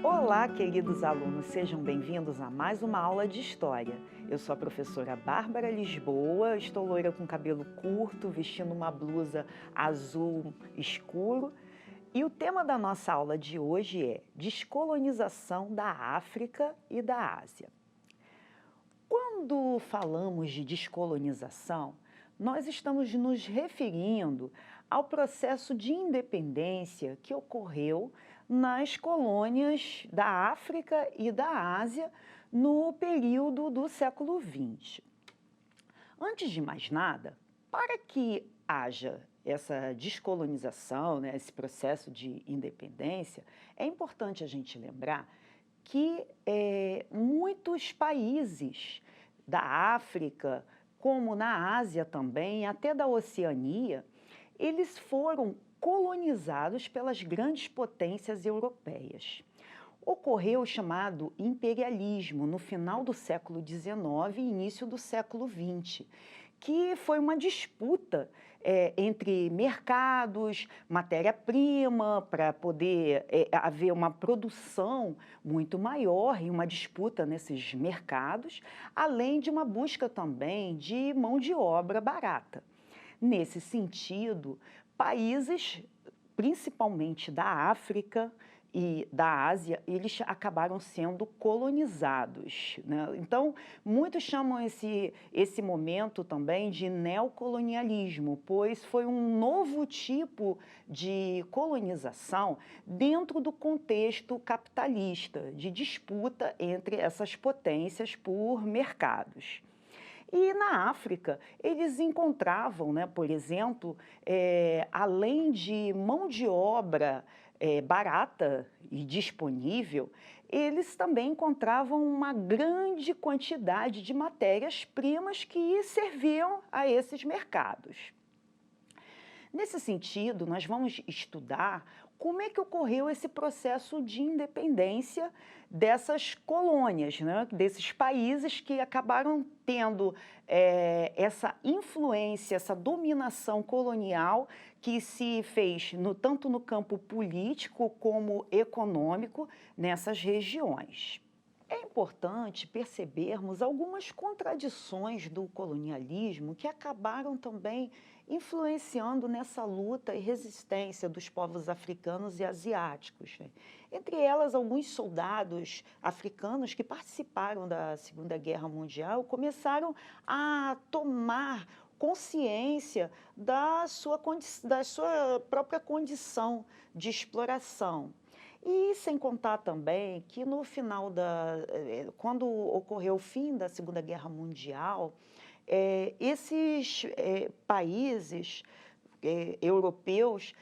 Olá, queridos alunos, sejam bem-vindos a mais uma aula de História. Eu sou a professora Bárbara Lisboa, estou loira com cabelo curto, vestindo uma blusa azul escuro. E o tema da nossa aula de hoje é Descolonização da África e da Ásia. Quando falamos de descolonização, nós estamos nos referindo ao processo de independência que ocorreu nas colônias da África e da Ásia no período do século XX. Antes de mais nada, para que haja essa descolonização, esse processo de independência, é importante a gente lembrar que muitos países da África, como na Ásia também, até da Oceania, eles foram colonizados pelas grandes potências europeias. Ocorreu o chamado imperialismo no final do século XIX e início do século XX, que foi uma disputa entre mercados, matéria-prima, para poder haver uma produção muito maior e uma disputa nesses mercados, além de uma busca também de mão de obra barata. Nesse sentido, países, principalmente da África e da Ásia, eles acabaram sendo colonizados, né? Então, muitos chamam esse momento também de neocolonialismo, pois foi um novo tipo de colonização dentro do contexto capitalista, de disputa entre essas potências por mercados. E na África, eles encontravam, por exemplo, além de mão de obra barata e disponível, eles também encontravam uma grande quantidade de matérias-primas que serviam a esses mercados. Nesse sentido, nós vamos estudar como é que ocorreu esse processo de independência dessas colônias, desses países que acabaram tendo essa influência, essa dominação colonial que se fez tanto no campo político como econômico nessas regiões. É importante percebermos algumas contradições do colonialismo que acabaram também influenciando nessa luta e resistência dos povos africanos e asiáticos. Entre elas, alguns soldados africanos que participaram da Segunda Guerra Mundial começaram a tomar consciência da sua própria condição de exploração. E sem contar também que no final quando ocorreu o fim da Segunda Guerra Mundial, esses países europeus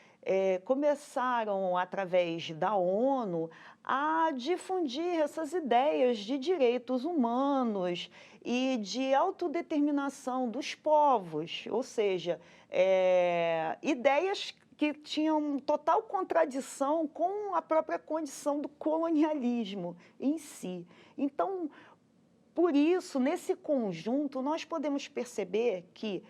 começaram, através da ONU, a difundir essas ideias de direitos humanos e de autodeterminação dos povos, ou seja, ideias que tinham total contradição com a própria condição do colonialismo em si. Então, por isso, nesse conjunto, nós podemos perceber que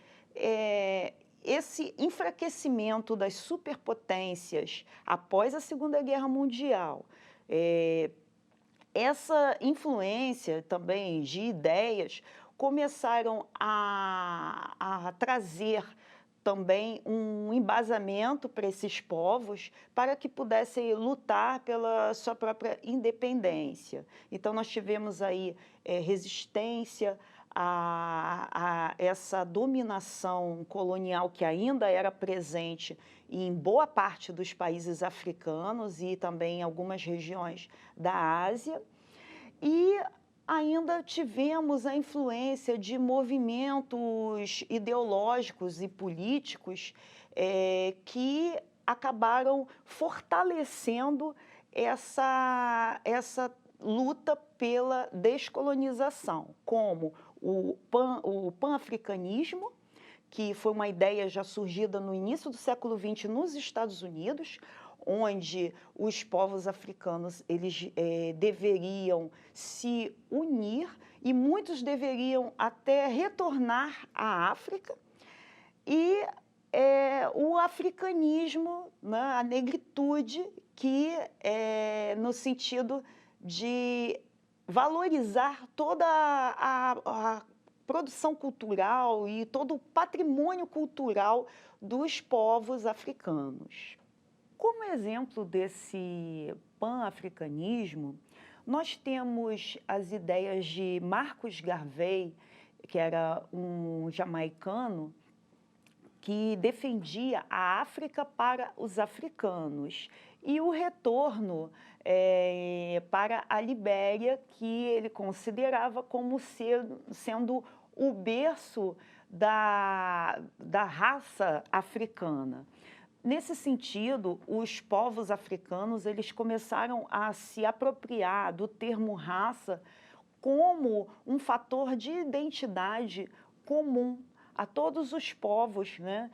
esse enfraquecimento das superpotências após a Segunda Guerra Mundial, essa influência também de ideias começaram a trazer também um embasamento para esses povos para que pudessem lutar pela sua própria independência. Então, nós tivemos aí resistência a essa dominação colonial que ainda era presente em boa parte dos países africanos e também em algumas regiões da Ásia. E ainda tivemos a influência de movimentos ideológicos e políticos que acabaram fortalecendo essa luta pela descolonização, como o pan-africanismo, que foi uma ideia já surgida no início do século XX nos Estados Unidos, onde os povos africanos deveriam se unir e muitos deveriam até retornar à África, e o africanismo, a negritude, que no sentido de valorizar toda a produção cultural e todo o patrimônio cultural dos povos africanos. Como exemplo desse pan-africanismo, nós temos as ideias de Marcus Garvey, que era um jamaicano, que defendia a África para os africanos e o retorno para a Libéria, que ele considerava como sendo o berço da raça africana. Nesse sentido, os povos africanos eles começaram a se apropriar do termo raça como um fator de identidade comum a todos os povos, né?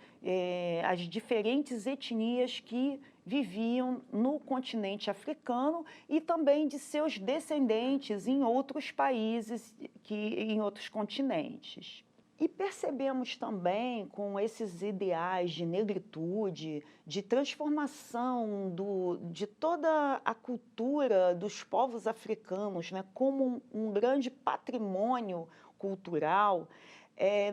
As diferentes etnias que viviam no continente africano e também de seus descendentes em outros países, em outros continentes. E percebemos também, com esses ideais de negritude, de transformação de toda a cultura dos povos africanos, né, como um grande patrimônio cultural,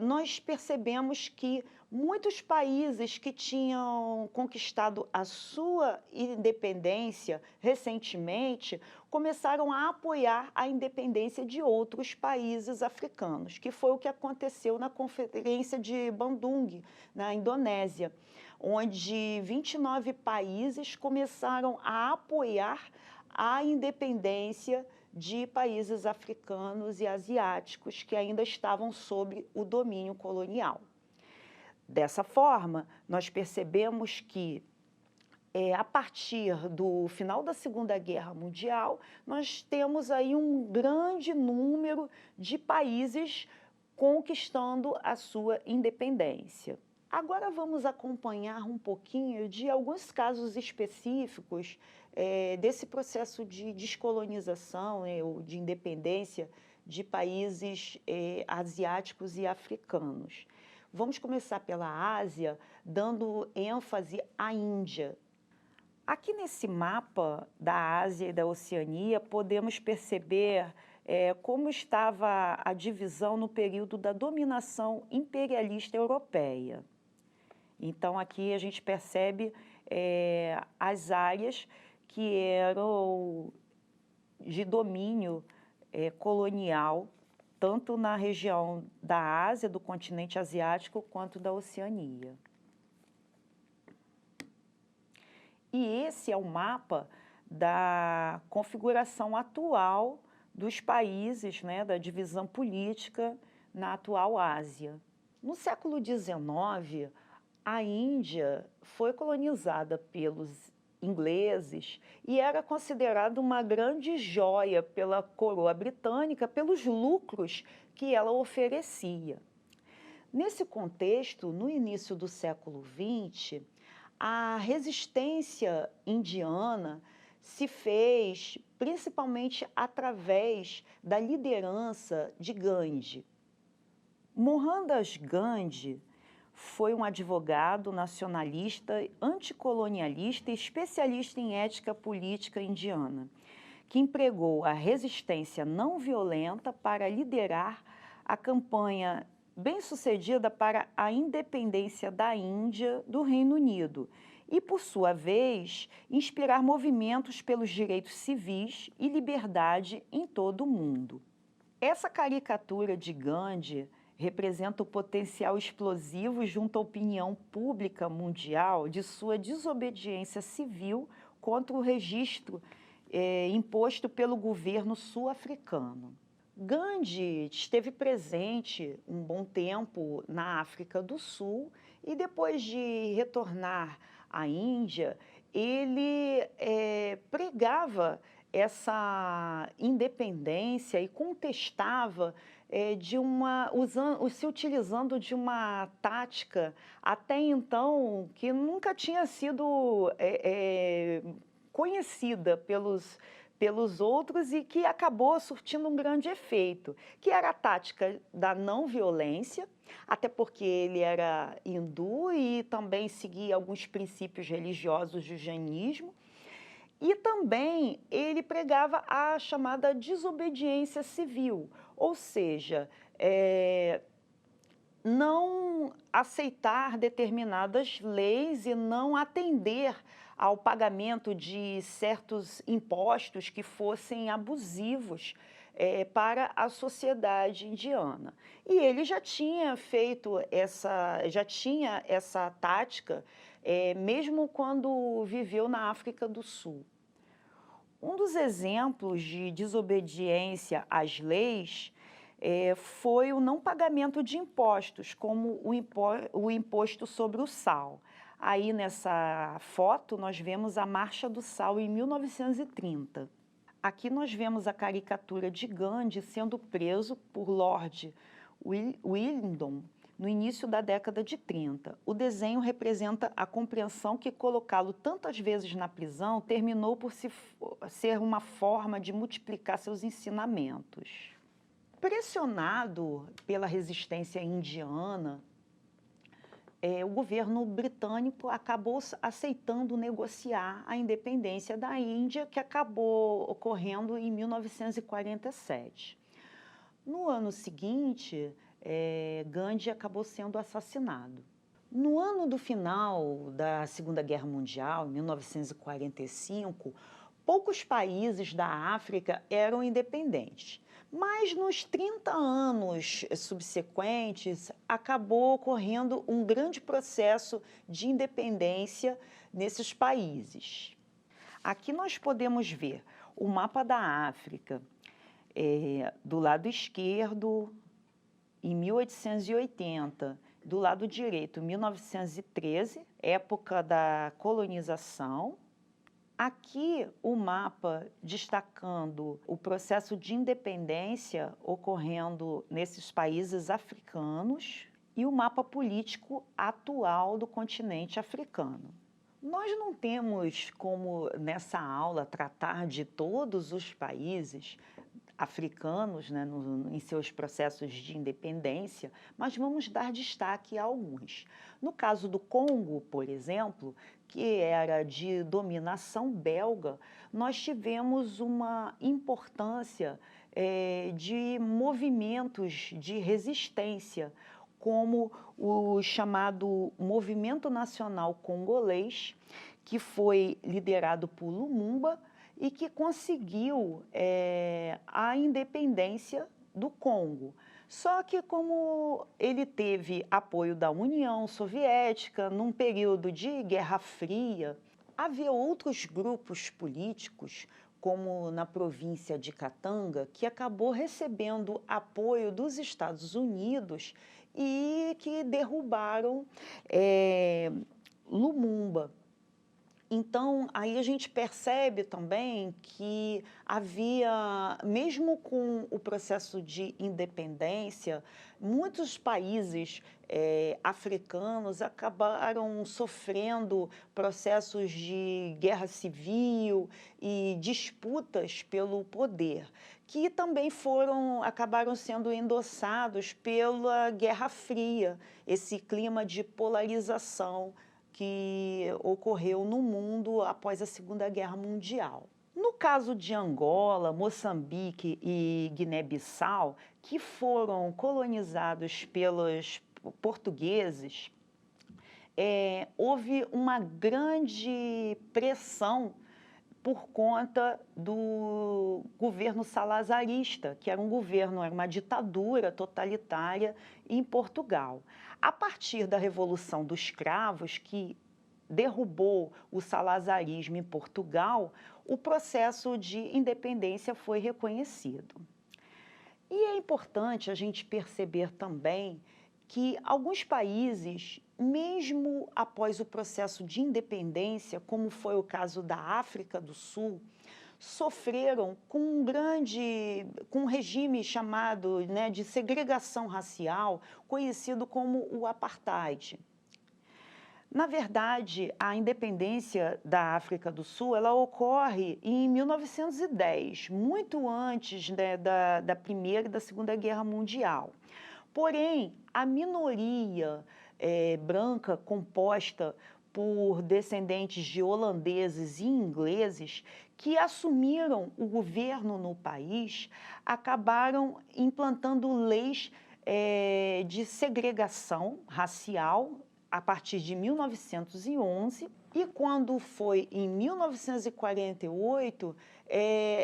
nós percebemos que muitos países que tinham conquistado a sua independência recentemente começaram a apoiar a independência de outros países africanos, que foi o que aconteceu na Conferência de Bandung, na Indonésia, onde 29 países começaram a apoiar a independência de países africanos e asiáticos que ainda estavam sob o domínio colonial. Dessa forma, nós percebemos que, a partir do final da Segunda Guerra Mundial, nós temos aí um grande número de países conquistando a sua independência. Agora vamos acompanhar um pouquinho de alguns casos específicos desse processo de descolonização, ou de independência de países asiáticos e africanos. Vamos começar pela Ásia, dando ênfase à Índia. Aqui nesse mapa da Ásia e da Oceania, podemos perceber como estava a divisão no período da dominação imperialista europeia. Então, aqui a gente percebe as áreas que eram de domínio colonial, tanto na região da Ásia, do continente asiático, quanto da Oceania. E esse é o mapa da configuração atual dos países, né, da divisão política na atual Ásia. No século XIX, a Índia foi colonizada pelos ingleses e era considerada uma grande joia pela coroa britânica, pelos lucros que ela oferecia. Nesse contexto, no início do século XX, a resistência indiana se fez principalmente através da liderança de Gandhi. Mohandas Gandhi foi um advogado nacionalista, anticolonialista e especialista em ética política indiana, que empregou a resistência não violenta para liderar a campanha bem-sucedida para a independência da Índia do Reino Unido e, por sua vez, inspirar movimentos pelos direitos civis e liberdade em todo o mundo. Essa caricatura de Gandhi representa o potencial explosivo junto à opinião pública mundial de sua desobediência civil contra o registro imposto pelo governo sul-africano. Gandhi esteve presente um bom tempo na África do Sul e depois de retornar à Índia, ele pregava essa independência e contestava se utilizando de uma tática até então que nunca tinha sido conhecida pelos outros e que acabou surtindo um grande efeito, que era a tática da não violência, até porque ele era hindu e também seguia alguns princípios religiosos do jainismo, E também ele pregava a chamada desobediência civil, ou seja, não aceitar determinadas leis e não atender ao pagamento de certos impostos que fossem abusivos, para a sociedade indiana. E ele já tinha essa tática, mesmo quando viveu na África do Sul. Um dos exemplos de desobediência às leis foi o não pagamento de impostos, como o imposto sobre o sal. Aí nessa foto nós vemos a Marcha do Sal em 1930. Aqui nós vemos a caricatura de Gandhi sendo preso por Lord Willingdon no início da década de 30. O desenho representa a compreensão que colocá-lo tantas vezes na prisão terminou por ser uma forma de multiplicar seus ensinamentos. Pressionado pela resistência indiana, o governo britânico acabou aceitando negociar a independência da Índia, que acabou ocorrendo em 1947. No ano seguinte, Gandhi acabou sendo assassinado. No ano do final da Segunda Guerra Mundial, em 1945, poucos países da África eram independentes. Mas nos 30 anos subsequentes, acabou ocorrendo um grande processo de independência nesses países. Aqui nós podemos ver o mapa da África, do lado esquerdo, em 1880, do lado direito, 1913, época da colonização. Aqui o mapa destacando o processo de independência ocorrendo nesses países africanos e o mapa político atual do continente africano. Nós não temos como, nessa aula, tratar de todos os países africanos, né, em seus processos de independência, mas vamos dar destaque a alguns. No caso do Congo, por exemplo, que era de dominação belga, nós tivemos uma importância de movimentos de resistência, como o chamado Movimento Nacional Congolês, que foi liderado por Lumumba, e que conseguiu a independência do Congo. Só que como ele teve apoio da União Soviética, num período de Guerra Fria, havia outros grupos políticos, como na província de Katanga, que acabou recebendo apoio dos Estados Unidos e que derrubaram Lumumba. Então, aí a gente percebe também que havia, mesmo com o processo de independência, muitos países africanos acabaram sofrendo processos de guerra civil e disputas pelo poder, que também acabaram sendo endossados pela Guerra Fria, esse clima de polarização que ocorreu no mundo após a Segunda Guerra Mundial. No caso de Angola, Moçambique e Guiné-Bissau, que foram colonizados pelos portugueses, houve uma grande pressão por conta do governo salazarista, que era uma ditadura totalitária em Portugal. A partir da Revolução dos Cravos, que derrubou o salazarismo em Portugal, o processo de independência foi reconhecido. E é importante a gente perceber também que alguns países, mesmo após o processo de independência, como foi o caso da África do Sul, sofreram com um regime chamado, né, de segregação racial, conhecido como o apartheid. Na verdade, a independência da África do Sul, ela ocorre em 1910, muito antes, né, da Primeira e da Segunda Guerra Mundial. Porém, a minoria branca composta por descendentes de holandeses e ingleses que assumiram o governo no país, acabaram implantando leis de segregação racial a partir de 1911 e quando foi em 1948,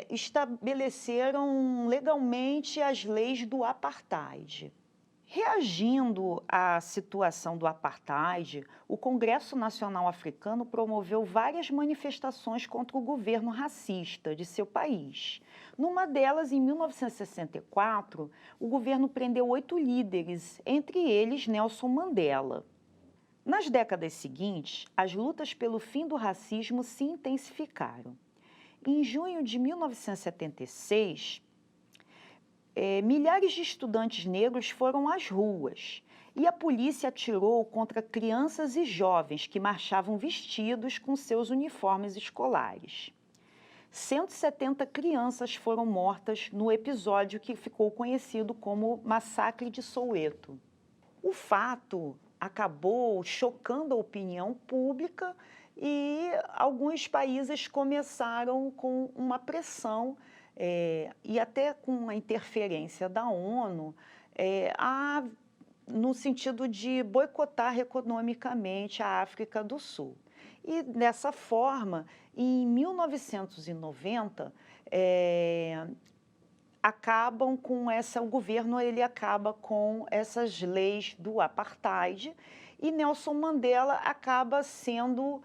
estabeleceram legalmente as leis do apartheid. Reagindo à situação do apartheid, o Congresso Nacional Africano promoveu várias manifestações contra o governo racista de seu país. Numa delas, em 1964, o governo prendeu 8 líderes, entre eles Nelson Mandela. Nas décadas seguintes, as lutas pelo fim do racismo se intensificaram. Em junho de 1976, milhares de estudantes negros foram às ruas e a polícia atirou contra crianças e jovens que marchavam vestidos com seus uniformes escolares. 170 crianças foram mortas no episódio que ficou conhecido como Massacre de Soweto. O fato acabou chocando a opinião pública e alguns países começaram com uma pressão e até com a interferência da ONU, no sentido de boicotar economicamente a África do Sul. E dessa forma, em 1990, o governo acaba com essas leis do apartheid e Nelson Mandela acaba sendo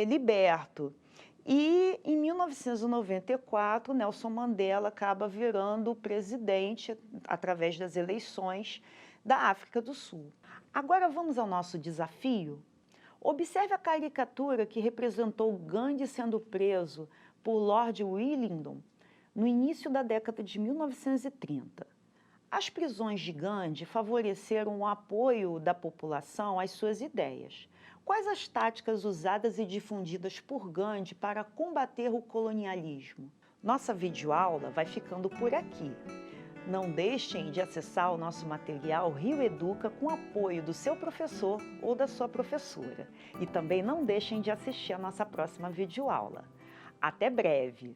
liberto. E, em 1994, Nelson Mandela acaba virando presidente, através das eleições, da África do Sul. Agora vamos ao nosso desafio? Observe a caricatura que representou Gandhi sendo preso por Lord Wellington no início da década de 1930. As prisões de Gandhi favoreceram o apoio da população às suas ideias. Quais as táticas usadas e difundidas por Gandhi para combater o colonialismo? Nossa videoaula vai ficando por aqui. Não deixem de acessar o nosso material Rio Educa com apoio do seu professor ou da sua professora. E também não deixem de assistir a nossa próxima videoaula. Até breve!